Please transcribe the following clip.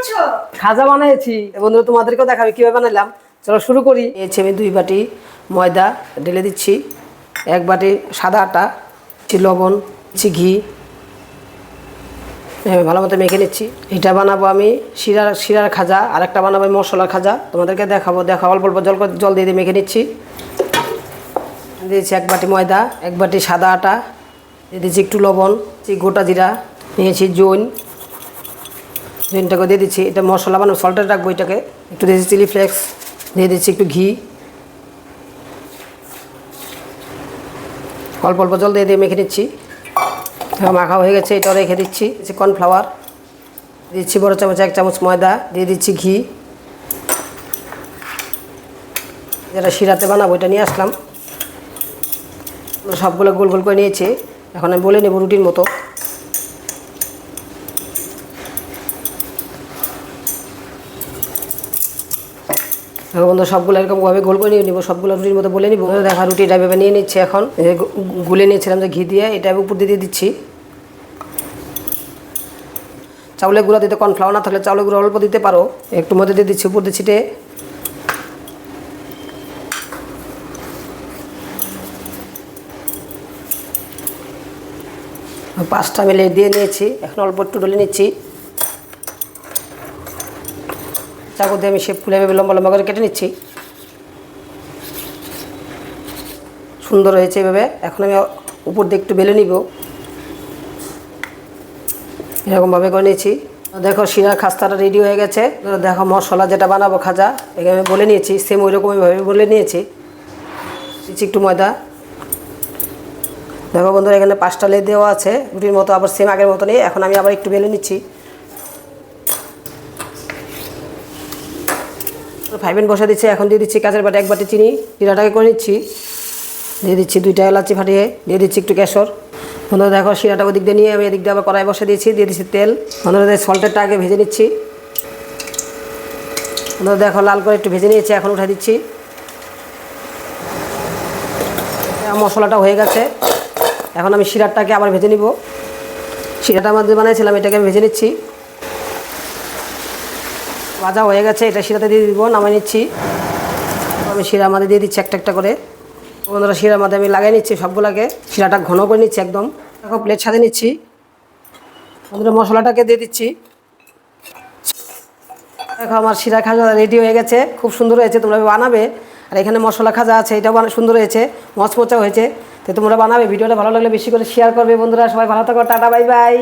করছো? খাজা বানিয়েছি বন্ধুরা, তোমাদেরকেও দেখাবে কিভাবে বানালাম। চলো শুরু করি। নিয়েছি আমি 2 বাটি ময়দা, ঢেলে দিচ্ছি 1 বাটি সাদা আটা, দিচ্ছি লবণ, দিচ্ছি ঘি, ভালো মতো মেখে নিচ্ছি। এটা বানাবো আমি শিরার খাজা, আর একটা বানাবো আমি মশলার খাজা। তোমাদেরকে দেখাবো। অল্প অল্প জল দিয়ে মেখে নিচ্ছি। দিয়েছি 1 বাটি ময়দা, 1 বাটি সাদা আটা, দিয়ে দিচ্ছি একটু লবণ, গোটা জিরা নিয়েছি, জোনটাকে দিয়ে দিচ্ছি। এটা মশলা বানাবো, সল্টেড রাখবো এটাকে। একটু দিয়েছি চিলি ফ্লেক্স, দিয়ে দিচ্ছি একটু ঘি, অল্প অল্প জল দিয়ে মেখে নিচ্ছি। মাখা হয়ে গেছে, এটাও রেখে দিচ্ছি। কর্নফ্লাওয়ার দিচ্ছি বড় চামচ, 1 চামচ ময়দা, দিয়ে দিচ্ছি ঘি। যেটা শিরাতে বানাবো এটা নিয়ে আসলাম, সবগুলো গোল গোল করে নিয়েছি। এখন আমি বলে নেব রুটির মতো। বন্ধু সবগুলো এরকমভাবে গোল করে নিয়ে নিব, সবগুলো রুটির মতো বলে নিব। দেখা রুটিটা ভেবে নিয়ে নিচ্ছে। এখন গুলে নিয়েছিলাম যে ঘি দিয়ে, এটা উপর দিয়ে দিচ্ছি। চাউলের গুঁড়া দিতে, কর্নফ্লাওয়ার না থাকলে চাউলের গুঁড়ো অল্প দিতে পারো। একটু মধ্যে দিয়ে দিচ্ছি উপর দিয়ে ছিটে। 5টা আমি দিয়ে নিয়েছি। এখন অল্প একটু ডলে নিচ্ছি। চাকু দিয়ে আমি শেপ খুলে লম্বা লম্বা করে কেটে নিচ্ছি। সুন্দর হয়েছে এভাবে। এখন আমি উপর দিয়ে একটু বেলে নিব, এরকমভাবে করে নিয়েছি। দেখো শিরার খাস্তাটা রেডি হয়ে গেছে। দেখো মশলা যেটা বানাবো খাজা, এখানে আমি বলে নিয়েছি, সেম ওই রকমভাবে বলে নিয়েছি। দিচ্ছি একটু ময়দা। দেখো বন্ধুরা, এখানে 5টা লেয়ার দেওয়া আছে রুটির মতো, আবার সেম আগের মতো নেই। এখন আমি আবার একটু বেলে নিচ্ছি। ফাইভেন বসে দিচ্ছি। এখন দিয়ে দিচ্ছি কাঁচের বাটি 1 বাটি চিনি, শিরাটাকে করে নিচ্ছি। দিয়ে দিচ্ছি 2টা এলাচি ফাটিয়ে, দিয়ে দিচ্ছি একটু কেশর। বন্ধুরা দেখো শিরাটা ওদিক দিয়ে নিয়ে আমি এদিক দিয়ে আবার কড়াই বসে দিয়েছি, দিয়ে দিচ্ছি তেল। বন্ধুরা সল্টেরটা আগে ভেজে নিচ্ছি। বন্ধুরা দেখো লাল করে একটু ভেজে নিয়েছি, এখন উঠে দিচ্ছি। মশলাটা হয়ে গেছে। এখন আমি শিরাটাকে আবার ভেজে নিব। শিরাটা আমাদের বানিয়েছিলাম, এটাকে আমি ভেজে নিচ্ছি। ভাজা হয়ে গেছে, এটা শিরাতে দিয়ে দিব, নামিয়ে নিচ্ছি। আমি শিরার মধ্যে দিয়ে দিচ্ছি একটা একটা করে। বন্ধুরা শিরার মধ্যে আমি লাগিয়ে নিচ্ছি সবগুলোকে। শিরাটা ঘন করে নিচ্ছি একদম। দেখো প্লেট সাজিয়ে নিচ্ছি। বন্ধুরা মশলাটাকে দিয়ে দিচ্ছি। দেখো আমার শিরা খাজা রেডি হয়ে গেছে, খুব সুন্দর হয়েছে। তোমরা বানাবে। আর এখানে মশলা খাজা আছে, এটাও সুন্দর হয়েছে, মচমচা হয়েছে। তো তোমরা বানাবে। ভিডিওটা ভালো লাগলে বেশি করে শেয়ার করবে বন্ধুরা। সবাই ভালো থাকো, টাটা, বাই বাই।